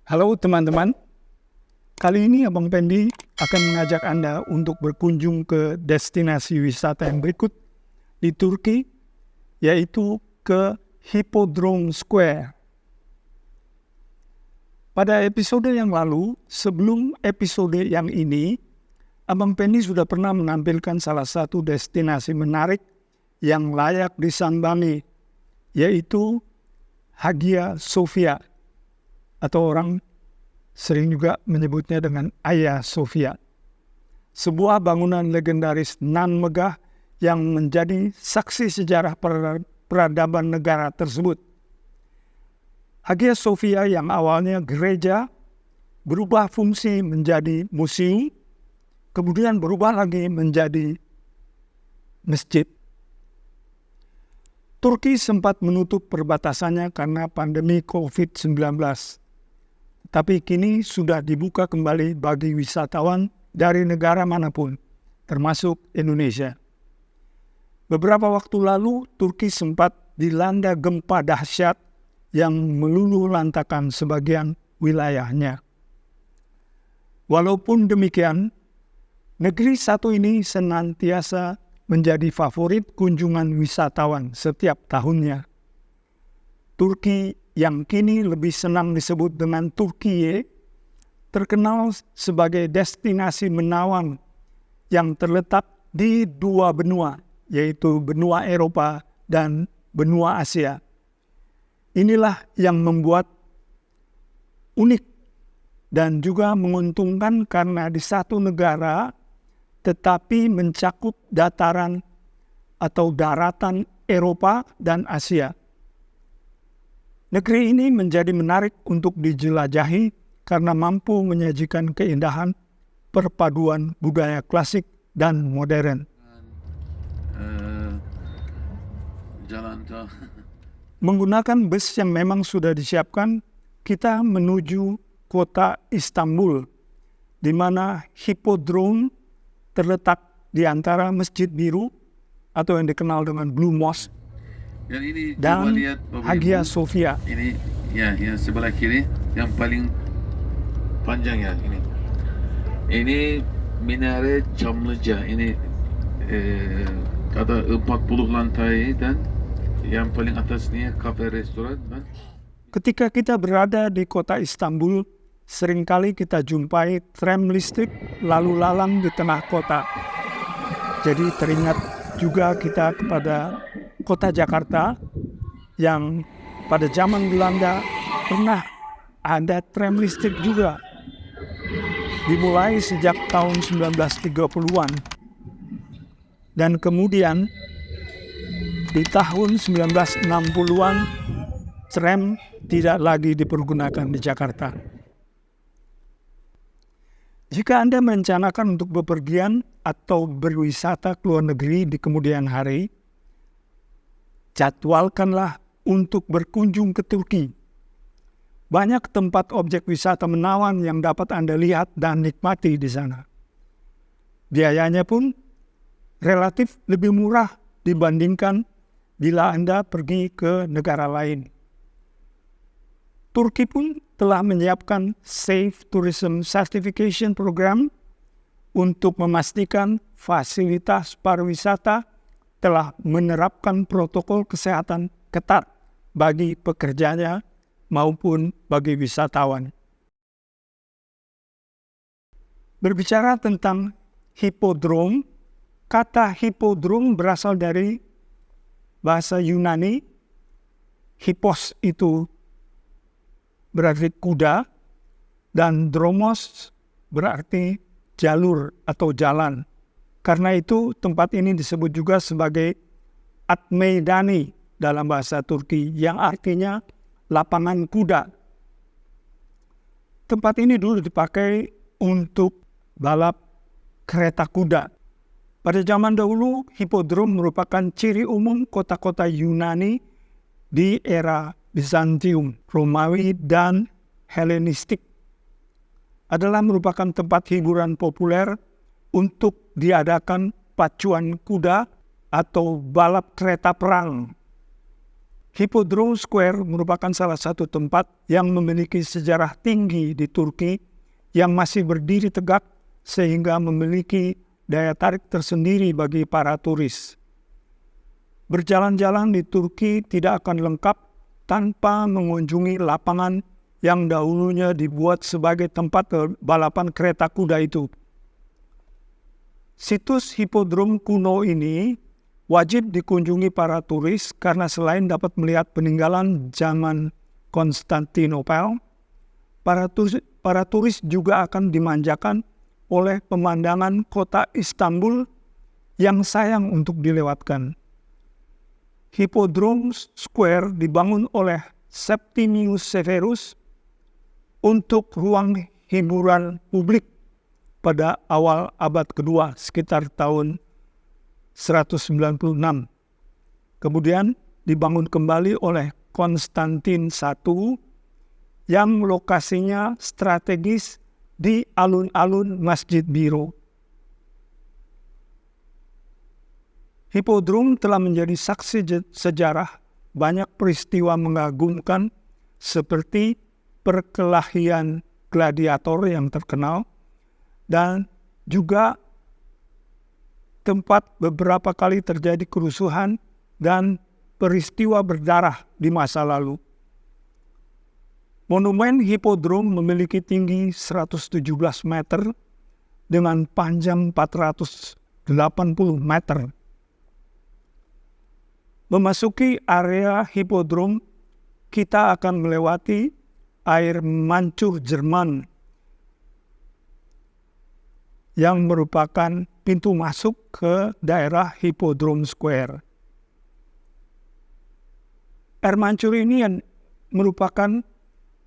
Halo teman-teman, kali ini Abang Pendi akan mengajak Anda untuk berkunjung ke destinasi wisata yang berikut di Turki, yaitu ke Hippodrome Square. Pada episode yang lalu, sebelum episode yang ini, Abang Pendi sudah pernah menampilkan salah satu destinasi menarik yang layak disambangi, yaitu Hagia Sophia, atau orang sering juga menyebutnya dengan Hagia Sophia. Sebuah bangunan legendaris nan megah yang menjadi saksi sejarah peradaban negara tersebut. Hagia Sophia yang awalnya gereja berubah fungsi menjadi museum, kemudian berubah lagi menjadi masjid. Turki sempat menutup perbatasannya karena pandemi COVID-19. Tapi kini sudah dibuka kembali bagi wisatawan dari negara manapun, termasuk Indonesia. Beberapa waktu lalu, Turki sempat dilanda gempa dahsyat yang meluluhlantakkan sebagian wilayahnya. Walaupun demikian, negeri satu ini senantiasa menjadi favorit kunjungan wisatawan setiap tahunnya. Turki yang kini lebih senang disebut dengan Turkiye, terkenal sebagai destinasi menawan yang terletak di dua benua, yaitu benua Eropa dan benua Asia. Inilah yang membuat unik dan juga menguntungkan karena di satu negara tetapi mencakup dataran atau daratan Eropa dan Asia. Negeri ini menjadi menarik untuk dijelajahi karena mampu menyajikan keindahan perpaduan budaya klasik dan modern. Menggunakan bus yang memang sudah disiapkan, kita menuju kota Istanbul, di mana Hippodrome terletak di antara Masjid Biru atau yang dikenal dengan Blue Mosque dan Hagia Sophia. Ini ya, yang sebelah kiri yang paling panjang ya ini. Ini minare Çamlıca. Ini ada 40 lantai dan yang paling atasnya kafe restoran. Ketika kita berada di kota Istanbul, seringkali kita jumpai tram listrik lalu lalang di tengah kota. Jadi teringat juga kita kepada kota Jakarta yang pada zaman Belanda pernah ada tram listrik juga. Dimulai sejak tahun 1930-an. Dan kemudian di tahun 1960-an tram tidak lagi dipergunakan di Jakarta. Jika Anda merencanakan untuk bepergian atau berwisata ke luar negeri di kemudian hari, jadwalkanlah untuk berkunjung ke Turki. Banyak tempat objek wisata menawan yang dapat Anda lihat dan nikmati di sana. Biayanya pun relatif lebih murah dibandingkan bila Anda pergi ke negara lain. Turki pun telah menyiapkan Safe Tourism Certification Program untuk memastikan fasilitas pariwisata telah menerapkan protokol kesehatan ketat bagi pekerjanya maupun bagi wisatawan. Berbicara tentang hippodrome, kata hippodrome berasal dari bahasa Yunani. Hippos itu berarti kuda dan dromos berarti jalur atau jalan. Karena itu tempat ini disebut juga sebagai At-Meidani dalam bahasa Turki yang artinya lapangan kuda. Tempat ini dulu dipakai untuk balap kereta kuda. Pada zaman dahulu, hippodrome merupakan ciri umum kota-kota Yunani di era Bizantium, Romawi, dan Helenistik. Adalah merupakan tempat hiburan populer untuk diadakan pacuan kuda atau balap kereta perang. Hippodrome Square merupakan salah satu tempat yang memiliki sejarah tinggi di Turki yang masih berdiri tegak sehingga memiliki daya tarik tersendiri bagi para turis. Berjalan-jalan di Turki tidak akan lengkap tanpa mengunjungi lapangan yang dahulunya dibuat sebagai tempat balapan kereta kuda itu. Situs hipodrom kuno ini wajib dikunjungi para turis karena selain dapat melihat peninggalan zaman Konstantinopel, para turis juga akan dimanjakan oleh pemandangan kota Istanbul yang sayang untuk dilewatkan. Hippodrome Square dibangun oleh Septimius Severus untuk ruang hiburan publik pada awal abad kedua, sekitar tahun 196. Kemudian dibangun kembali oleh Konstantin I yang lokasinya strategis di alun-alun Masjid Biru. Hippodrome telah menjadi saksi sejarah banyak peristiwa mengagumkan seperti perkelahian gladiator yang terkenal dan juga tempat beberapa kali terjadi kerusuhan dan peristiwa berdarah di masa lalu. Monumen Hippodrome memiliki tinggi 117 meter dengan panjang 480 meter. Memasuki area Hippodrome, kita akan melewati air mancur Jerman yang merupakan pintu masuk ke daerah Hippodrome Square. Air mancur ini merupakan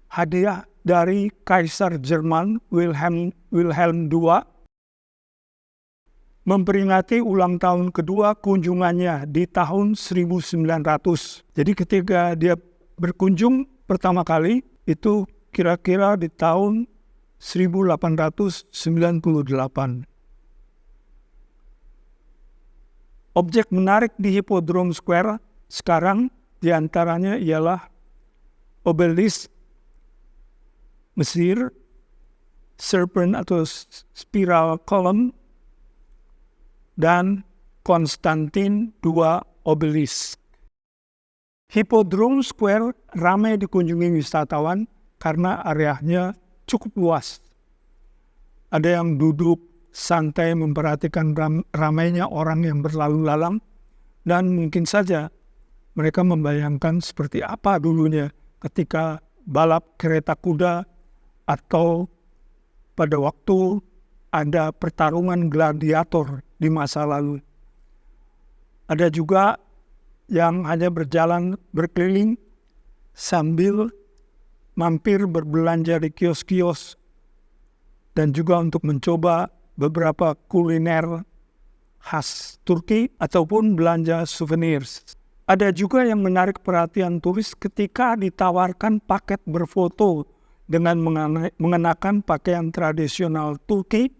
hadiah dari Kaisar Jerman Wilhelm II memperingati ulang tahun kedua kunjungannya di tahun 1900. Jadi ketika dia berkunjung pertama kali itu kira-kira di tahun 1898. Objek menarik di Hippodrome Square sekarang diantaranya ialah obelisk Mesir, serpent atau spiral column, dan Konstantin II obelisk. Hippodrome Square ramai dikunjungi wisatawan karena areanya cukup luas. Ada yang duduk santai memperhatikan ramainya orang yang berlalu lalang, dan mungkin saja mereka membayangkan seperti apa dulunya ketika balap kereta kuda atau pada waktu ada pertarungan gladiator di masa lalu. Ada juga yang hanya berjalan berkeliling sambil mampir berbelanja di kios-kios dan juga untuk mencoba beberapa kuliner khas Turki ataupun belanja souvenirs. Ada juga yang menarik perhatian turis ketika ditawarkan paket berfoto dengan mengenakan pakaian tradisional Turki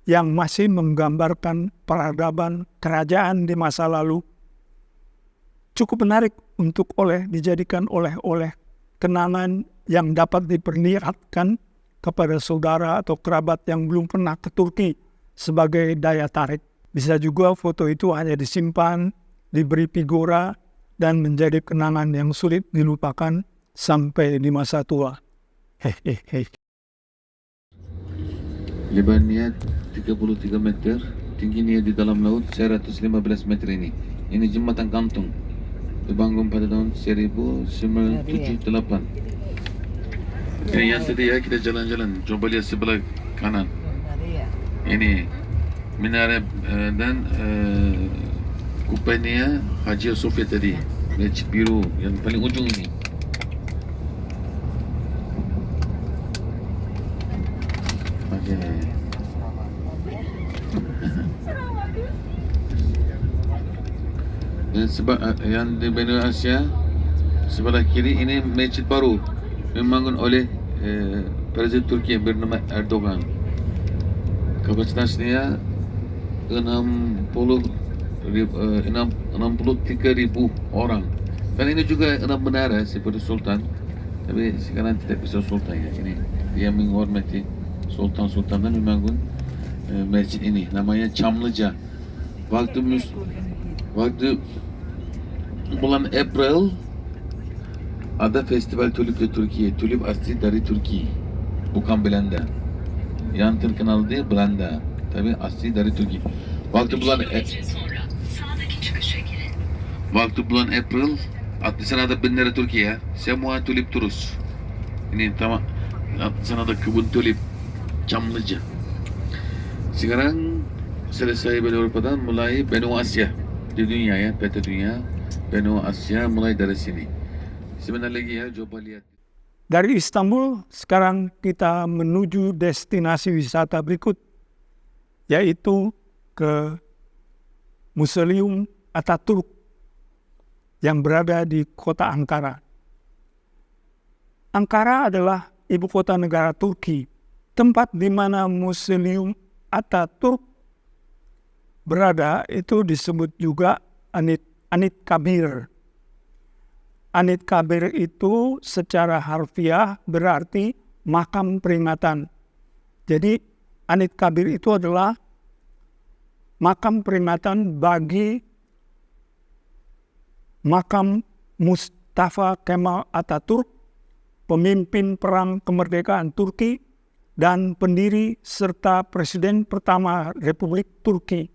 yang masih menggambarkan peradaban kerajaan di masa lalu. Cukup menarik untuk dijadikan oleh-oleh kenangan yang dapat diperlihatkan kepada saudara atau kerabat yang belum pernah ke Turki sebagai daya tarik. Bisa juga foto itu hanya disimpan, diberi figura, dan menjadi kenangan yang sulit dilupakan sampai di masa tua. Hehehe. Lebarnya 33 meter, tingginya di dalam laut 115 meter ini. Ini jembatan gantung. Dibangun pada tahun 1978. Ini yang tadi ya, kita jalan-jalan. Coba lihat sebelah kanan. Ini minaret dan kupenya Hagia Sophia tadi. Masjid Biru yang paling ujung ini. Dan yang di benua Asia sebelah kiri ini masjid baru dibangun oleh Presiden Turki bernama Erdogan. Kapasitasnya 63.000 orang Kan ini juga orang menara seperti Sultan, tapi sekarang tidak bisa Sultan ya. Ini dia menghormati Sultan dan membangun masjid ini. Namanya Çamlıca. Waktu waktu bulan April ada festival tulip di Türkiye. Tulip asli dari Türkiye, bukan Belanda. Yang terkenal di Belanda, tapi asli dari Türkiye. Waktu bulan April, di sana ada bendera Turki ya. Semua tulip terus. Ini di sana ada kebun tulip Çamlıca. Sekarang selesai benua Eropa, mulai benua Asia di dunia ya, peta dunia. Benua Asia mulai dari sini. Sebentar lagi ya, coba lihat. Dari Istanbul, sekarang kita menuju destinasi wisata berikut, yaitu ke Museum Atatürk yang berada di kota Ankara. Ankara adalah ibu kota negara Turki, tempat di mana Museum Atatürk berada itu disebut juga Anıtkabir. Anıtkabir itu secara harfiah berarti makam peringatan. Jadi Anıtkabir itu adalah makam peringatan bagi makam Mustafa Kemal Atatürk, pemimpin perang kemerdekaan Turki dan pendiri serta presiden pertama Republik Turki.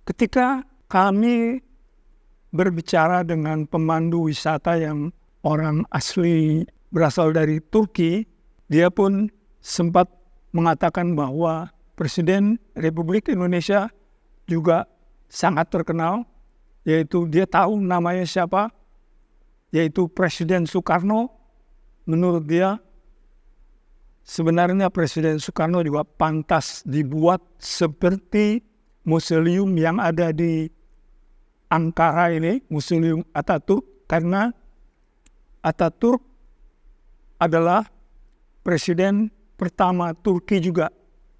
Ketika kami berbicara dengan pemandu wisata yang orang asli berasal dari Turki, dia pun sempat mengatakan bahwa Presiden Republik Indonesia juga sangat terkenal, yaitu dia tahu namanya siapa, yaitu Presiden Soekarno. Menurut dia, sebenarnya Presiden Soekarno juga pantas dibuat seperti museum yang ada di Ankara ini, Museum Atatürk, karena Atatürk adalah presiden pertama Turki juga,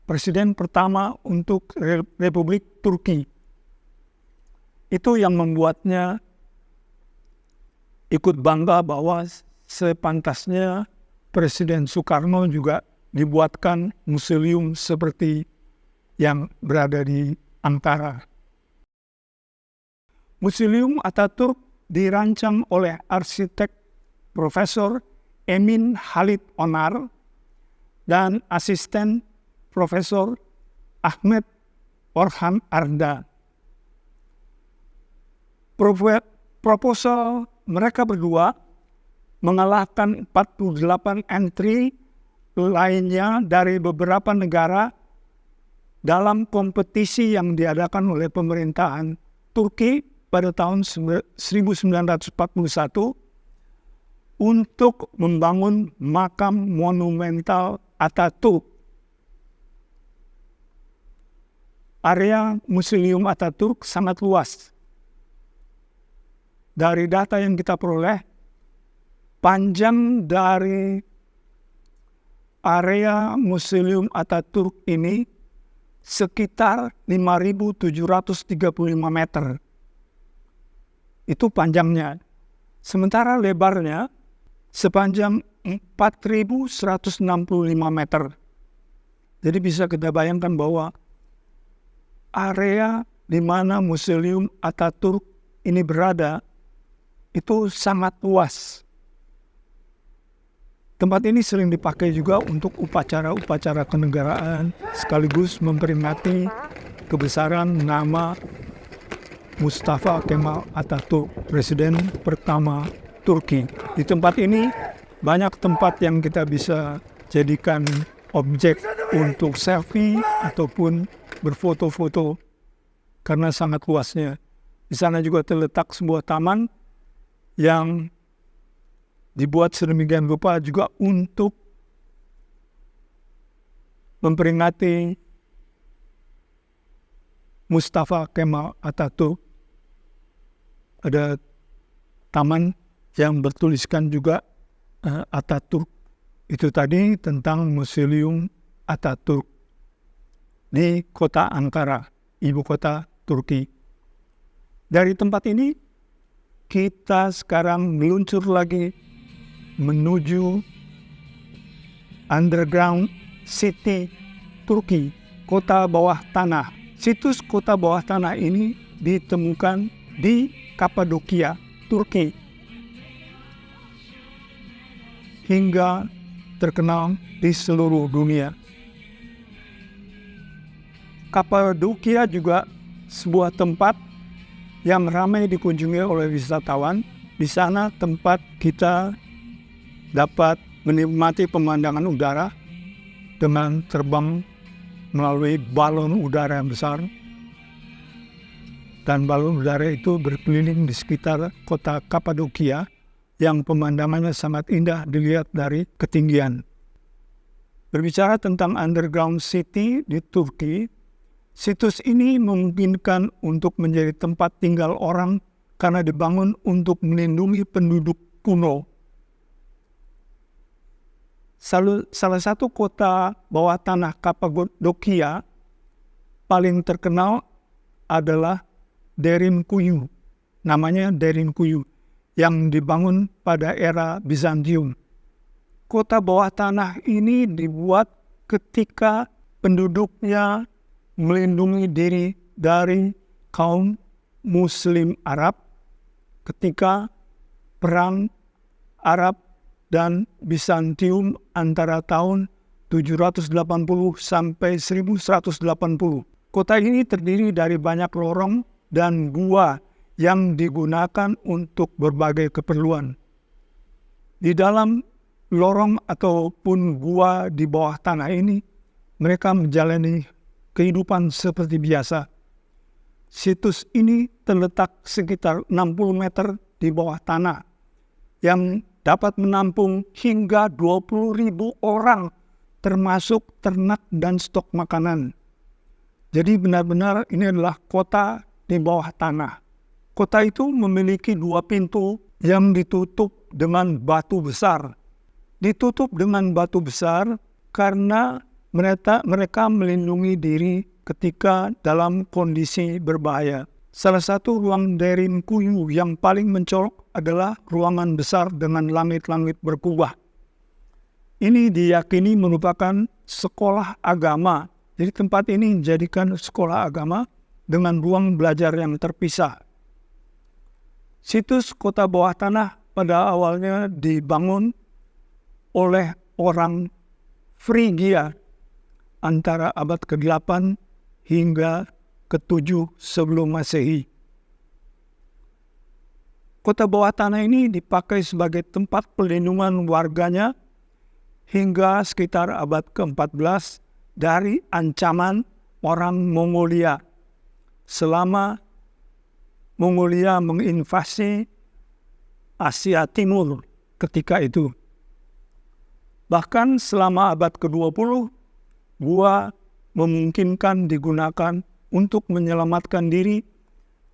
presiden pertama untuk Republik Turki. Itu yang membuatnya ikut bangga bahwa sepantasnya Presiden Soekarno juga dibuatkan museum seperti yang berada di Ankara. Museum Atatürk dirancang oleh arsitek Profesor Emin Halit Onar dan asisten Profesor Ahmet Orhan Arda. Proposal mereka berdua mengalahkan 48 entry lainnya dari beberapa negara dalam kompetisi yang diadakan oleh pemerintahan Turki pada tahun 1941 untuk membangun makam monumental Atatürk. Area Museum Atatürk sangat luas. Dari data yang kita peroleh, panjang dari area Museum Atatürk ini sekitar 5.735 meter. Itu panjangnya. Sementara lebarnya sepanjang 4.165 meter. Jadi bisa kita bayangkan bahwa area di mana Museum Atatürk ini berada itu sangat luas. Tempat ini sering dipakai juga untuk upacara-upacara kenegaraan sekaligus memperingati kebesaran nama Mustafa Kemal Atatürk, presiden pertama Turki. Di tempat ini banyak tempat yang kita bisa jadikan objek untuk selfie ataupun berfoto-foto karena sangat luasnya. Di sana juga terletak sebuah taman yang dibuat sedemikian rupa juga untuk memperingati Mustafa Kemal Atatürk. Ada taman yang bertuliskan juga Atatürk. Itu tadi tentang Museum Atatürk di kota Ankara, ibu kota Turki. Dari tempat ini kita sekarang meluncur lagi menuju underground city Turki, kota bawah tanah. Situs kota bawah tanah ini ditemukan di Kapadokia, Turki, hingga terkenal di seluruh dunia. Kapadokia juga sebuah tempat yang ramai dikunjungi oleh wisatawan. Di sana tempat kita dapat menikmati pemandangan udara dengan terbang melalui balon udara yang besar. Dan balon udara itu berkeliling di sekitar kota Kapadokia yang pemandangannya sangat indah dilihat dari ketinggian. Berbicara tentang underground city di Turki, situs ini memungkinkan untuk menjadi tempat tinggal orang karena dibangun untuk melindungi penduduk kuno. Salah satu kota bawah tanah Kapadokia paling terkenal adalah Derinkuyu. Namanya Derinkuyu, yang dibangun pada era Bizantium. Kota bawah tanah ini dibuat ketika penduduknya melindungi diri dari kaum Muslim Arab ketika perang Arab dan Bizantium antara tahun 780 sampai 1180. Kota ini terdiri dari banyak lorong dan gua yang digunakan untuk berbagai keperluan. Di dalam lorong ataupun gua di bawah tanah ini, mereka menjalani kehidupan seperti biasa. Situs ini terletak sekitar 60 meter di bawah tanah, yang dapat menampung hingga 20.000 orang, termasuk ternak dan stok makanan. Jadi benar-benar ini adalah kota di bawah tanah. Kota itu memiliki 2 pintu yang ditutup dengan batu besar. Ditutup dengan batu besar karena mereka melindungi diri ketika dalam kondisi berbahaya. Salah satu ruang Derinkuyu yang paling mencolok adalah ruangan besar dengan langit-langit berkubah. Ini diyakini merupakan sekolah agama. Jadi tempat ini dijadikan sekolah agama dengan ruang belajar yang terpisah. Situs kota bawah tanah pada awalnya dibangun oleh orang Frigia antara abad ke-8 hingga ke-7 sebelum Masehi. Kota bawah tanah ini dipakai sebagai tempat pelindungan warganya hingga sekitar abad ke-14 dari ancaman orang Mongolia selama Mongolia menginvasi Asia Timur ketika itu. Bahkan selama abad ke-20, gua memungkinkan digunakan untuk menyelamatkan diri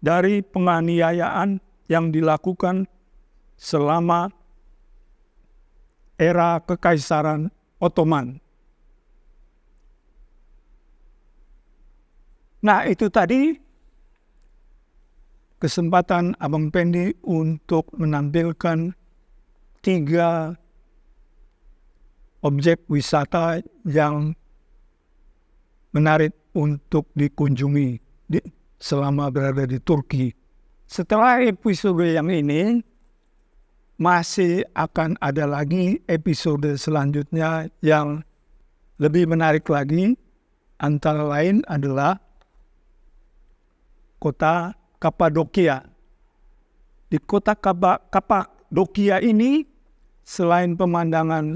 dari penganiayaan yang dilakukan selama era Kekaisaran Ottoman. Nah, itu tadi kesempatan Abang Pendi untuk menampilkan 3 objek wisata yang menarik untuk dikunjungi selama berada di Turki. Setelah episode yang ini, masih akan ada lagi episode selanjutnya yang lebih menarik lagi. Antara lain adalah kota Kapadokia. Di kota Kapadokia ini, selain pemandangan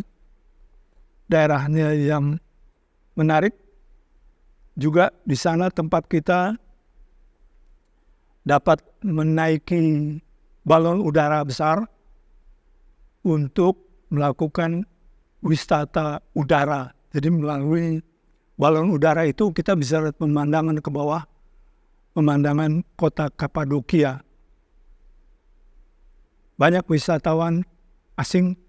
daerahnya yang menarik, juga di sana tempat kita dapat menaiki balon udara besar untuk melakukan wisata udara. Jadi melalui balon udara itu kita bisa lihat pemandangan ke bawah, pemandangan kota Kapadokia. Banyak wisatawan asing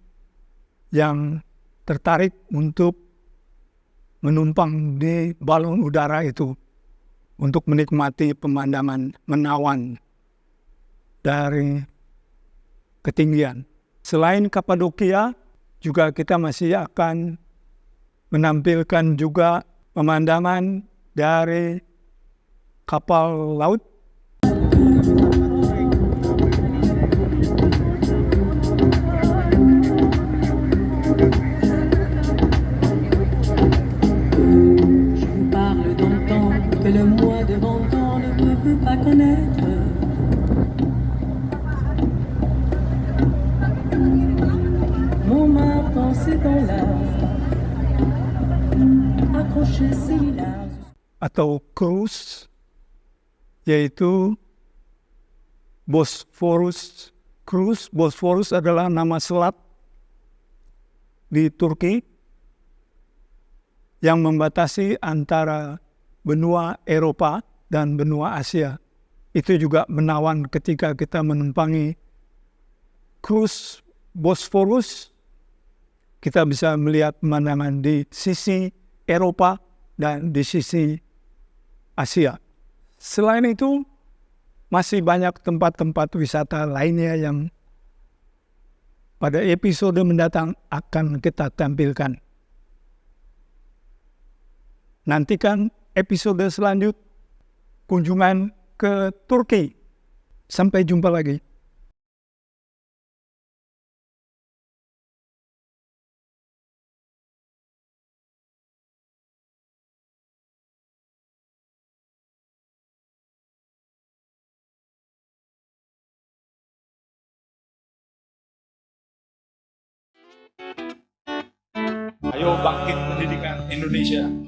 yang tertarik untuk menumpang di balon udara itu untuk menikmati pemandangan menawan dari ketinggian. Selain Kapadokia, juga kita masih akan menampilkan juga pemandangan dari kapal laut. Je vous parle d'un temps que le moi de 20 ans ne peut pas connaître. Montmartre dans ces temps-là, accroché si large. Atau cruise, yaitu Bosphorus Cruise. Bosphorus adalah nama selat di Turki yang membatasi antara benua Eropa dan benua Asia. Itu juga menawan ketika kita menumpangi cruise Bosphorus. Kita bisa melihat pemandangan di sisi Eropa dan di sisi Asia. Selain itu, masih banyak tempat-tempat wisata lainnya yang pada episode mendatang akan kita tampilkan. Nantikan episode selanjutnya kunjungan ke Turki. Sampai jumpa lagi. Ayo bangkit pendidikan Indonesia.